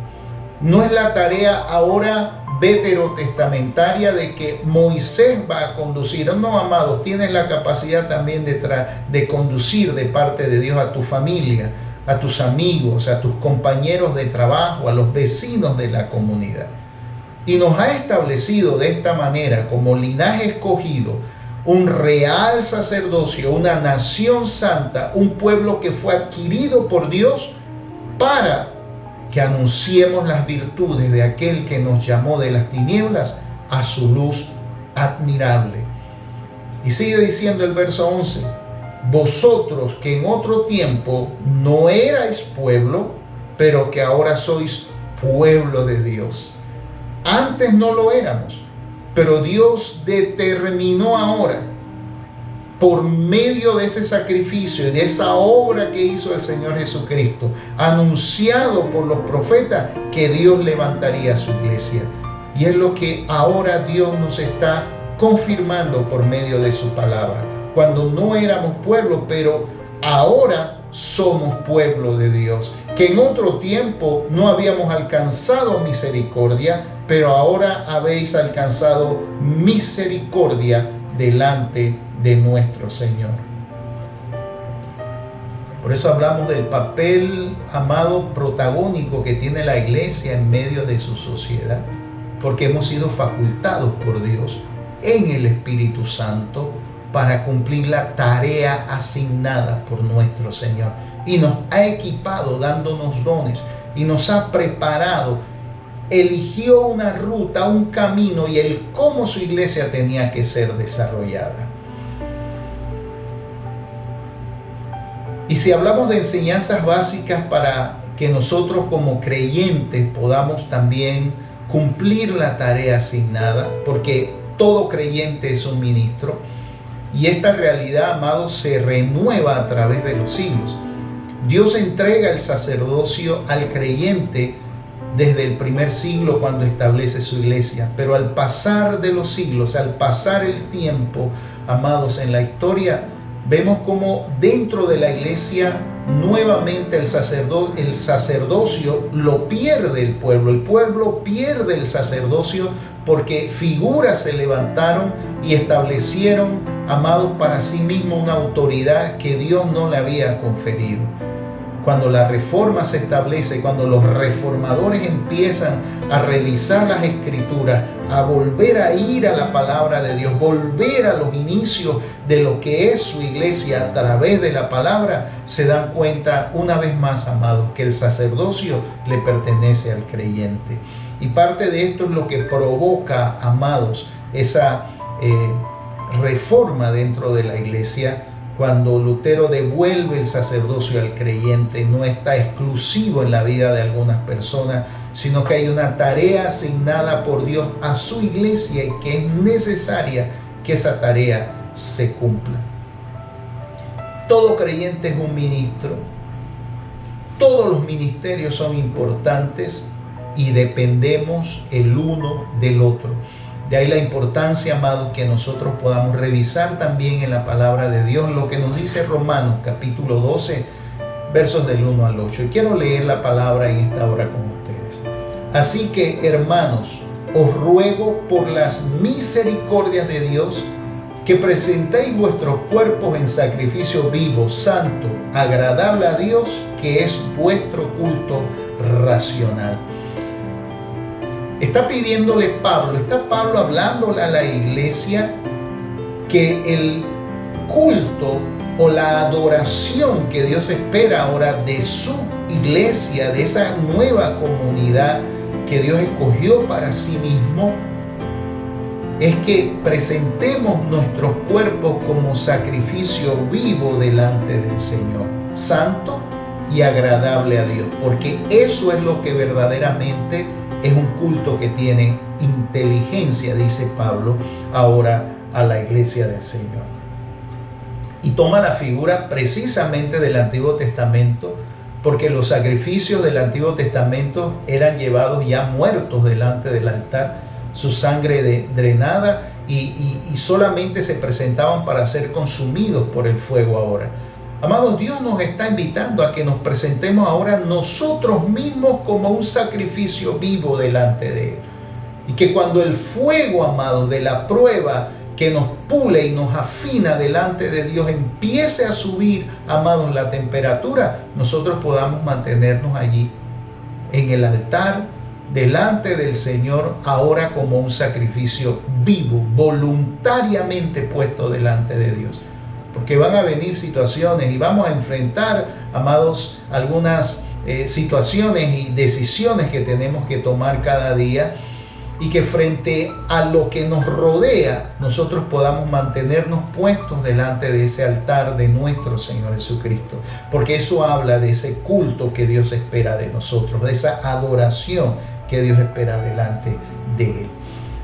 No es la tarea ahora veterotestamentaria de que Moisés va a conducir. No, amados, tienes la capacidad también de conducir de parte de Dios a tu familia, a tus amigos, a tus compañeros de trabajo, a los vecinos de la comunidad. Y nos ha establecido de esta manera como linaje escogido, un real sacerdocio, una nación santa, un pueblo que fue adquirido por Dios para que anunciemos las virtudes de aquel que nos llamó de las tinieblas a su luz admirable. Y sigue diciendo el verso 11, vosotros que en otro tiempo no erais pueblo, pero que ahora sois pueblo de Dios. Antes no lo éramos, pero Dios determinó ahora, por medio de ese sacrificio y de esa obra que hizo el Señor Jesucristo, anunciado por los profetas, que Dios levantaría su iglesia. Y es lo que ahora Dios nos está confirmando por medio de su palabra. Cuando no éramos pueblo, pero ahora somos pueblo de Dios. Que en otro tiempo no habíamos alcanzado misericordia, pero ahora habéis alcanzado misericordia delante de nuestro Señor. Por eso hablamos del papel, amado, protagónico que tiene la iglesia en medio de su sociedad, porque hemos sido facultados por Dios en el Espíritu Santo para cumplir la tarea asignada por nuestro Señor, y nos ha equipado dándonos dones y nos ha preparado, eligió una ruta, un camino y el cómo su iglesia tenía que ser desarrollada. Y si hablamos de enseñanzas básicas para que nosotros como creyentes podamos también cumplir la tarea asignada, porque todo creyente es un ministro, y esta realidad, amados, se renueva a través de los siglos. Dios entrega el sacerdocio al creyente desde el primer siglo cuando establece su iglesia, pero al pasar de los siglos, al pasar el tiempo, amados, en la historia, vemos como dentro de la iglesia nuevamente el sacerdocio lo pierde el pueblo pierde el sacerdocio, porque figuras se levantaron y establecieron, amados, para sí mismos una autoridad que Dios no le había conferido. Cuando la reforma se establece, cuando los reformadores empiezan a revisar las escrituras, a volver a ir a la palabra de Dios, volver a los inicios de lo que es su iglesia a través de la palabra, se dan cuenta una vez más, amados, que el sacerdocio le pertenece al creyente. Y parte de esto es lo que provoca, amados, esa reforma dentro de la iglesia. Cuando Lutero devuelve el sacerdocio al creyente, no está exclusivo en la vida de algunas personas, sino que hay una tarea asignada por Dios a su iglesia y que es necesaria que esa tarea se cumpla. Todo creyente es un ministro, todos los ministerios son importantes y dependemos el uno del otro. De ahí la importancia, amados, que nosotros podamos revisar también en la palabra de Dios lo que nos dice Romanos capítulo 12, versos del 1 al 8. Y quiero leer la palabra en esta hora con ustedes. Así que, hermanos, os ruego por las misericordias de Dios que presentéis vuestros cuerpos en sacrificio vivo, santo, agradable a Dios, que es vuestro culto racional. Está pidiéndole Pablo, está Pablo hablándole a la iglesia que el culto o la adoración que Dios espera ahora de su iglesia, de esa nueva comunidad que Dios escogió para sí mismo, es que presentemos nuestros cuerpos como sacrificio vivo delante del Señor, santo, y agradable a Dios, porque eso es lo que verdaderamente es un culto que tiene inteligencia, dice Pablo ahora a la iglesia del Señor. Y toma la figura precisamente del Antiguo Testamento, porque los sacrificios del Antiguo Testamento eran llevados ya muertos delante del altar, su sangre drenada, y solamente se presentaban para ser consumidos por el fuego ahora. Amados, Dios nos está invitando a que nos presentemos ahora nosotros mismos como un sacrificio vivo delante de Él. Y que cuando el fuego, amados, de la prueba que nos pule y nos afina delante de Dios empiece a subir, amados, la temperatura, nosotros podamos mantenernos allí en el altar delante del Señor ahora como un sacrificio vivo, voluntariamente puesto delante de Dios. Porque van a venir situaciones y vamos a enfrentar, amados, algunas situaciones y decisiones que tenemos que tomar cada día, y que frente a lo que nos rodea nosotros podamos mantenernos puestos delante de ese altar de nuestro Señor Jesucristo, porque eso habla de ese culto que Dios espera de nosotros, de esa adoración que Dios espera delante de Él.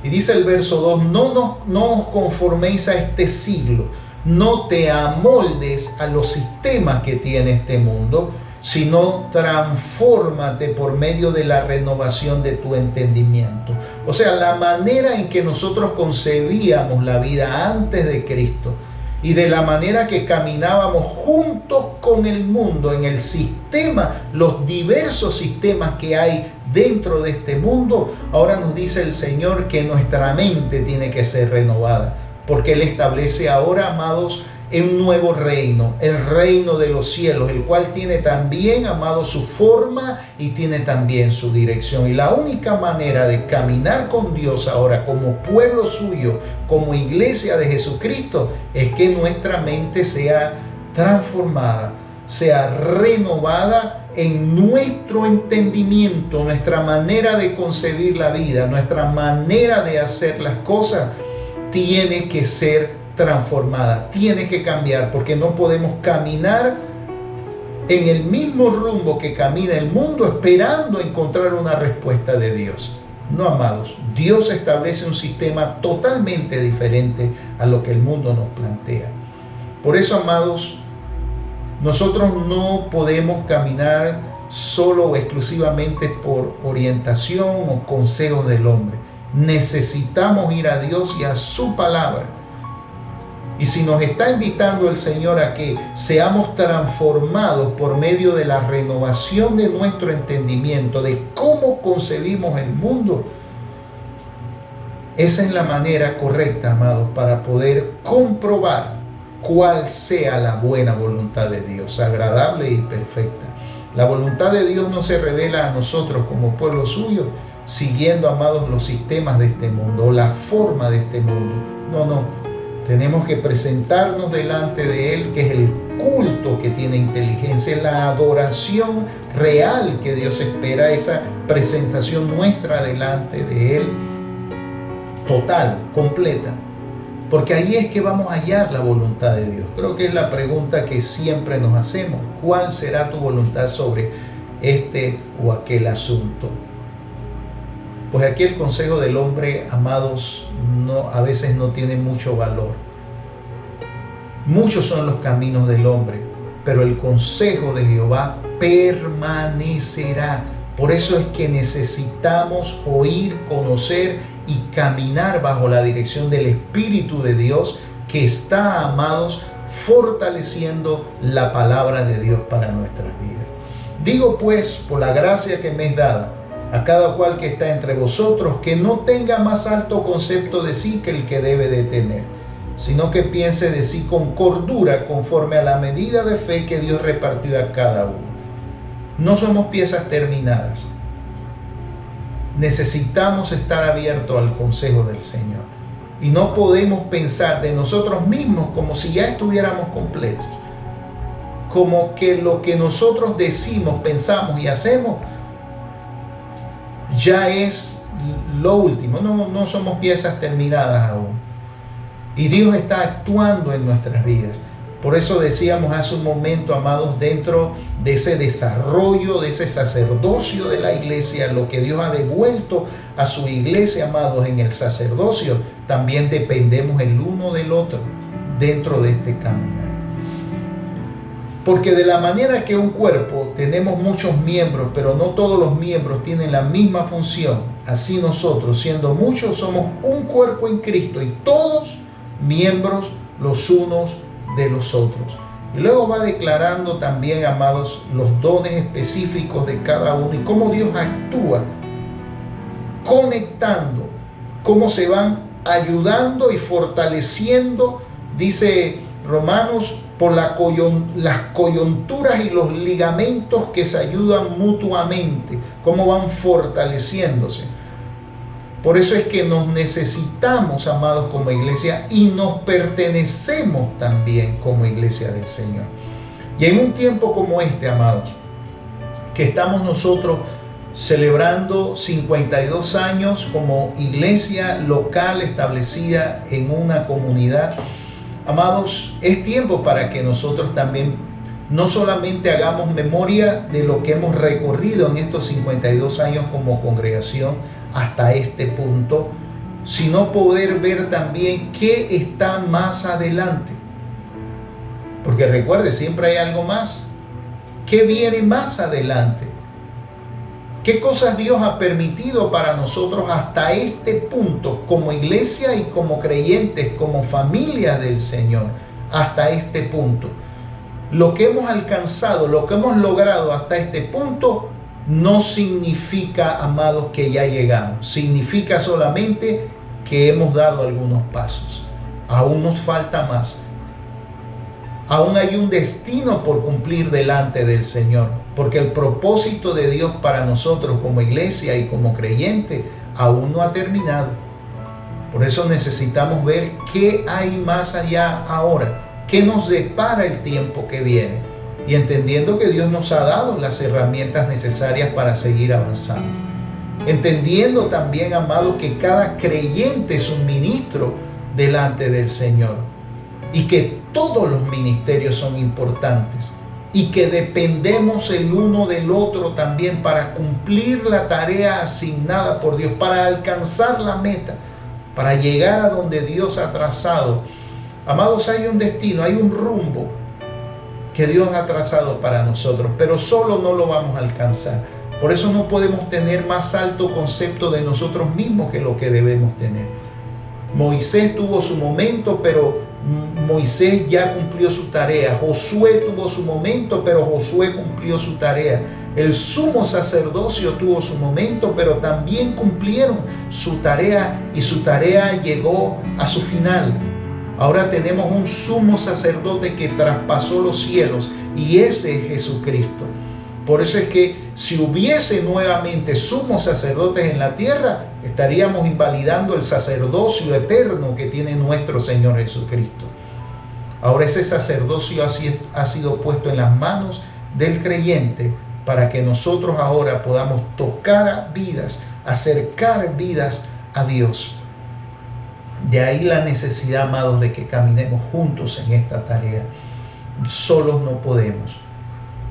Y dice el verso 2, no os conforméis a este siglo, no te amoldes a los sistemas que tiene este mundo, sino transfórmate por medio de la renovación de tu entendimiento. O sea, la manera en que nosotros concebíamos la vida antes de Cristo y de la manera que caminábamos juntos con el mundo en el sistema, los diversos sistemas que hay dentro de este mundo, ahora nos dice el Señor que nuestra mente tiene que ser renovada, porque Él establece ahora, amados, un nuevo reino, el reino de los cielos, el cual tiene también, amado, su forma y tiene también su dirección. Y la única manera de caminar con Dios ahora como pueblo suyo, como iglesia de Jesucristo, es que nuestra mente sea transformada, sea renovada en nuestro entendimiento, nuestra manera de concebir la vida, nuestra manera de hacer las cosas tiene que ser transformada, tiene que cambiar, porque no podemos caminar en el mismo rumbo que camina el mundo esperando encontrar una respuesta de Dios. No, amados, Dios establece un sistema totalmente diferente a lo que el mundo nos plantea. Por eso, amados, nosotros no podemos caminar solo o exclusivamente por orientación o consejos del hombre. Necesitamos ir a Dios y a su palabra. Y si nos está invitando el Señor a que seamos transformados por medio de la renovación de nuestro entendimiento, de cómo concebimos el mundo, esa es la manera correcta, amados, para poder comprobar cuál sea la buena voluntad de Dios, agradable y perfecta. La voluntad de Dios no se revela a nosotros como pueblo suyo, siguiendo, amados, los sistemas de este mundo o la forma de este mundo. No. Tenemos que presentarnos delante de Él, que es el culto que tiene inteligencia, la adoración real que Dios espera, esa presentación nuestra delante de Él, total, completa. Porque ahí es que vamos a hallar la voluntad de Dios. Creo que es la pregunta que siempre nos hacemos. ¿Cuál será tu voluntad sobre este o aquel asunto? Pues aquí el consejo del hombre, amados, a veces no tiene mucho valor. Muchos son los caminos del hombre, pero el consejo de Jehová permanecerá. Por eso es que necesitamos oír, conocer y caminar bajo la dirección del Espíritu de Dios, que está, amados, fortaleciendo la palabra de Dios para nuestras vidas. Digo pues, por la gracia que me es dada, a cada cual que está entre vosotros, que no tenga más alto concepto de sí que el que debe de tener, sino que piense de sí con cordura, conforme a la medida de fe que Dios repartió a cada uno. No somos piezas terminadas. Necesitamos estar abiertos al consejo del Señor. Y no podemos pensar de nosotros mismos como si ya estuviéramos completos. Como que lo que nosotros decimos, pensamos y hacemos ya es lo último. No somos piezas terminadas aún. Y Dios está actuando en nuestras vidas. Por eso decíamos hace un momento, amados, dentro de ese desarrollo, de ese sacerdocio de la iglesia, lo que Dios ha devuelto a su iglesia, amados, en el sacerdocio, también dependemos el uno del otro dentro de este caminar. Porque de la manera que un cuerpo tenemos muchos miembros, pero no todos los miembros tienen la misma función, así nosotros, siendo muchos, somos un cuerpo en Cristo y todos miembros los unos de los otros. Y luego va declarando también, amados, los dones específicos de cada uno y cómo Dios actúa, conectando, cómo se van ayudando y fortaleciendo, dice Romanos, por las coyunturas y los ligamentos que se ayudan mutuamente, cómo van fortaleciéndose. Por eso es que nos necesitamos, amados, como iglesia, y nos pertenecemos también como iglesia del Señor. Y en un tiempo como este, amados, que estamos nosotros celebrando 52 años como iglesia local establecida en una comunidad, amados, es tiempo para que nosotros también no solamente hagamos memoria de lo que hemos recorrido en estos 52 años como congregación hasta este punto, sino poder ver también qué está más adelante. Porque recuerde, siempre hay algo más. ¿Qué viene más adelante? ¿Qué cosas Dios ha permitido para nosotros hasta este punto, como iglesia y como creyentes, como familia del Señor, hasta este punto? Lo que hemos alcanzado, lo que hemos logrado hasta este punto, no significa, amados, que ya llegamos. Significa solamente que hemos dado algunos pasos. Aún nos falta más. Aún hay un destino por cumplir delante del Señor, porque el propósito de Dios para nosotros como iglesia y como creyente aún no ha terminado. Por eso necesitamos ver qué hay más allá ahora, qué nos depara el tiempo que viene, y entendiendo que Dios nos ha dado las herramientas necesarias para seguir avanzando. Entendiendo también, amados, que cada creyente es un ministro delante del Señor, y que todos los ministerios son importantes y que dependemos el uno del otro también para cumplir la tarea asignada por Dios, para alcanzar la meta, para llegar a donde Dios ha trazado. Amados, hay un destino, hay un rumbo que Dios ha trazado para nosotros, pero solo no lo vamos a alcanzar. Por eso no podemos tener más alto concepto de nosotros mismos que lo que debemos tener. Moisés tuvo su momento, pero Moisés ya cumplió su tarea. Josué tuvo su momento, pero Josué cumplió su tarea. El sumo sacerdocio tuvo su momento, pero también cumplieron su tarea y su tarea llegó a su final. Ahora tenemos un sumo sacerdote que traspasó los cielos y ese es Jesucristo. Por eso es que si hubiese nuevamente sumos sacerdotes en la tierra, estaríamos invalidando el sacerdocio eterno que tiene nuestro Señor Jesucristo. Ahora ese sacerdocio ha sido puesto en las manos del creyente para que nosotros ahora podamos tocar vidas, acercar vidas a Dios. De ahí la necesidad, amados, de que caminemos juntos en esta tarea. Solos no podemos.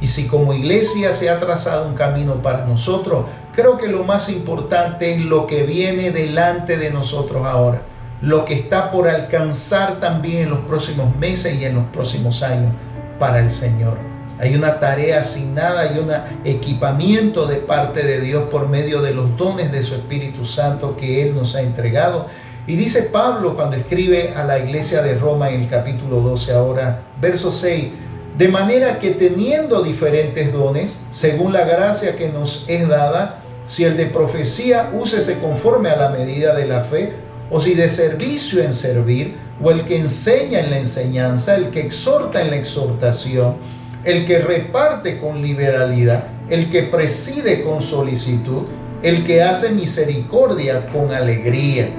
Y si como iglesia se ha trazado un camino para nosotros, creo que lo más importante es lo que viene delante de nosotros ahora. Lo que está por alcanzar también en los próximos meses y en los próximos años para el Señor. Hay una tarea asignada y un equipamiento de parte de Dios por medio de los dones de su Espíritu Santo que Él nos ha entregado. Y dice Pablo cuando escribe a la iglesia de Roma en el capítulo 12 ahora, verso 6, de manera que teniendo diferentes dones, según la gracia que nos es dada, si el de profecía, úsese conforme a la medida de la fe, o si de servicio en servir, o el que enseña en la enseñanza, el que exhorta en la exhortación, el que reparte con liberalidad, el que preside con solicitud, el que hace misericordia con alegría.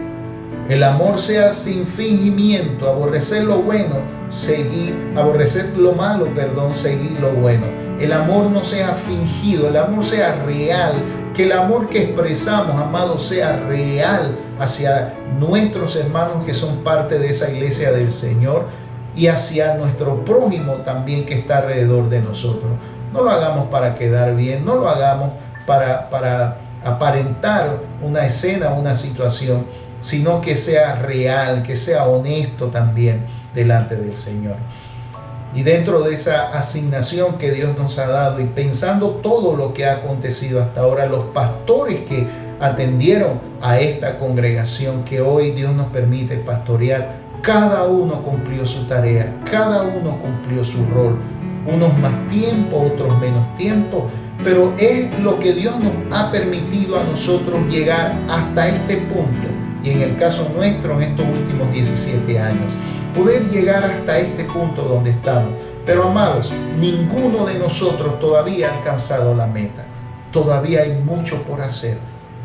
El amor sea sin fingimiento, aborrecer lo bueno, aborrecer lo malo, seguir lo bueno. El amor no sea fingido, el amor sea real, que el amor que expresamos, amados, sea real hacia nuestros hermanos que son parte de esa iglesia del Señor, y hacia nuestro prójimo también que está alrededor de nosotros. No lo hagamos para quedar bien, no lo hagamos para aparentar una escena, una situación, sino que sea real, que sea honesto también delante del Señor. Y dentro de esa asignación que Dios nos ha dado y pensando todo lo que ha acontecido hasta ahora, los pastores que atendieron a esta congregación que hoy Dios nos permite pastorear, cada uno cumplió su tarea, cada uno cumplió su rol, unos más tiempo, otros menos tiempo, pero es lo que Dios nos ha permitido a nosotros llegar hasta este punto, y en el caso nuestro en estos últimos 17 años, poder llegar hasta este punto donde estamos. Pero amados, ninguno de nosotros todavía ha alcanzado la meta, todavía hay mucho por hacer,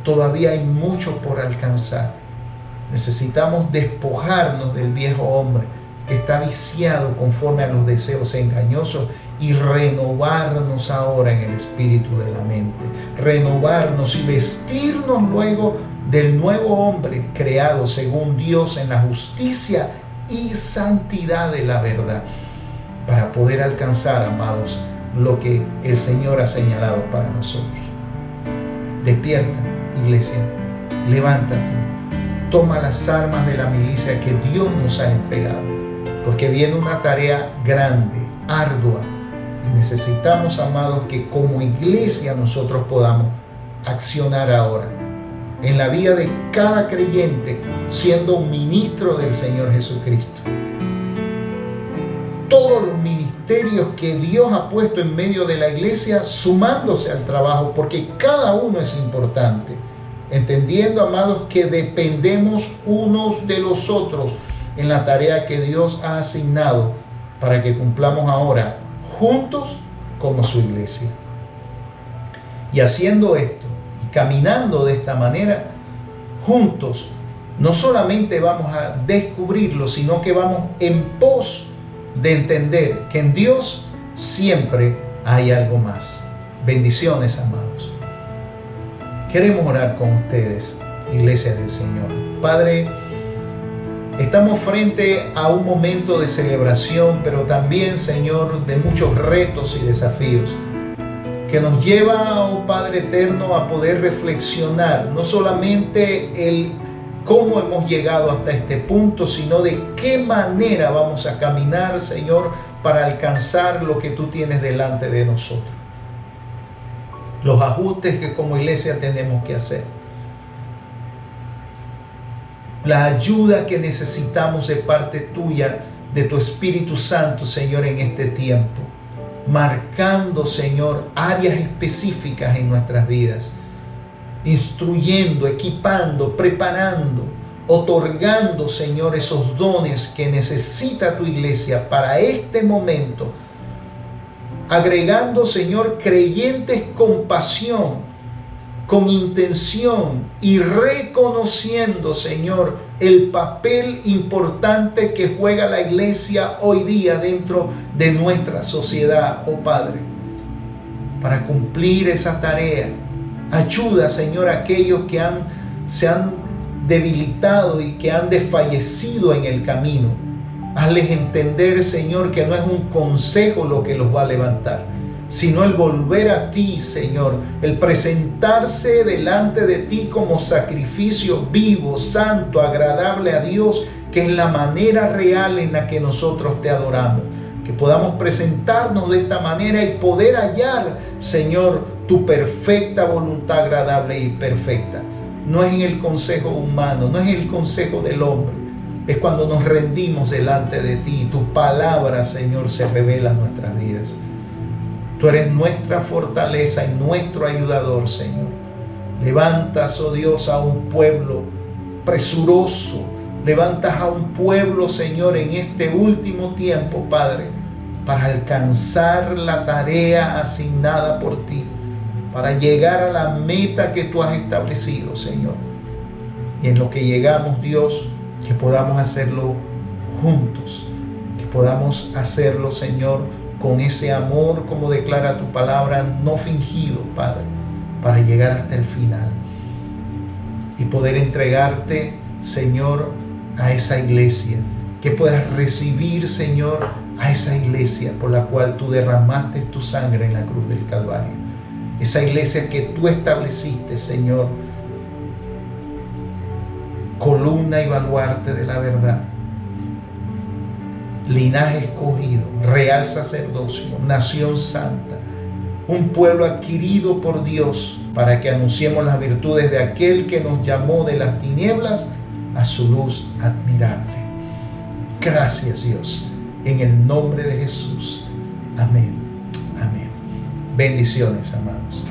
todavía hay mucho por alcanzar. Necesitamos despojarnos del viejo hombre que está viciado conforme a los deseos engañosos y renovarnos ahora en el espíritu de la mente, renovarnos y vestirnos luego del nuevo hombre creado según Dios en la justicia y santidad de la verdad, para poder alcanzar, amados, lo que el Señor ha señalado para nosotros. Despierta, iglesia, levántate, toma las armas de la milicia que Dios nos ha entregado, porque viene una tarea grande, ardua, y necesitamos, amados, que como iglesia nosotros podamos accionar ahora en la vida de cada creyente, siendo un ministro del Señor Jesucristo. Todos los ministerios que Dios ha puesto en medio de la iglesia, sumándose al trabajo, porque cada uno es importante, entendiendo, amados, que dependemos unos de los otros en la tarea que Dios ha asignado para que cumplamos ahora juntos como su iglesia. Y haciendo esto y caminando de esta manera, juntos, no solamente vamos a descubrirlo, sino que vamos en pos de entender que en Dios siempre hay algo más. Bendiciones, amados. Queremos orar con ustedes, iglesia del Señor. Padre, estamos frente a un momento de celebración, pero también, Señor, de muchos retos y desafíos que nos lleva, oh Padre eterno, a poder reflexionar no solamente el cómo hemos llegado hasta este punto, sino de qué manera vamos a caminar, Señor, para alcanzar lo que tú tienes delante de nosotros. Los ajustes que como iglesia tenemos que hacer. La ayuda que necesitamos de parte tuya, de tu Espíritu Santo, Señor, en este tiempo. Marcando, Señor, áreas específicas en nuestras vidas. Instruyendo, equipando, preparando, otorgando, Señor, esos dones que necesita tu iglesia para este momento. Agregando, Señor, creyentes con pasión, con intención y reconociendo, Señor, el papel importante que juega la iglesia hoy día dentro de nuestra sociedad, oh Padre, para cumplir esa tarea. Ayuda, Señor, a aquellos que se han debilitado y que han desfallecido en el camino. Hazles entender, Señor, que no es un consejo lo que los va a levantar, sino el volver a ti, Señor, el presentarse delante de ti como sacrificio vivo, santo, agradable a Dios, que es la manera real en la que nosotros te adoramos. Que podamos presentarnos de esta manera y poder hallar, Señor, tu perfecta voluntad agradable y perfecta. No es en el consejo humano, no es en el consejo del hombre. Es cuando nos rendimos delante de ti y tu palabra, Señor, se revela en nuestras vidas. Tú eres nuestra fortaleza y nuestro ayudador, Señor. Levantas, oh Dios, a un pueblo presuroso. Levantas a un pueblo, Señor, en este último tiempo, Padre, para alcanzar la tarea asignada por ti, para llegar a la meta que tú has establecido, Señor. Y en lo que llegamos, Dios, que podamos hacerlo juntos, que podamos hacerlo, Señor, con ese amor, como declara tu palabra, no fingido, Padre, para llegar hasta el final y poder entregarte, Señor, a esa iglesia que puedas recibir, Señor, a esa iglesia por la cual tú derramaste tu sangre en la cruz del Calvario. Esa iglesia que tú estableciste, Señor, columna y baluarte de la verdad, linaje escogido, real sacerdocio, nación santa, un pueblo adquirido por Dios para que anunciemos las virtudes de aquel que nos llamó de las tinieblas a su luz admirable. Gracias, Dios, en el nombre de Jesús. Amén. Amén. Bendiciones, amados.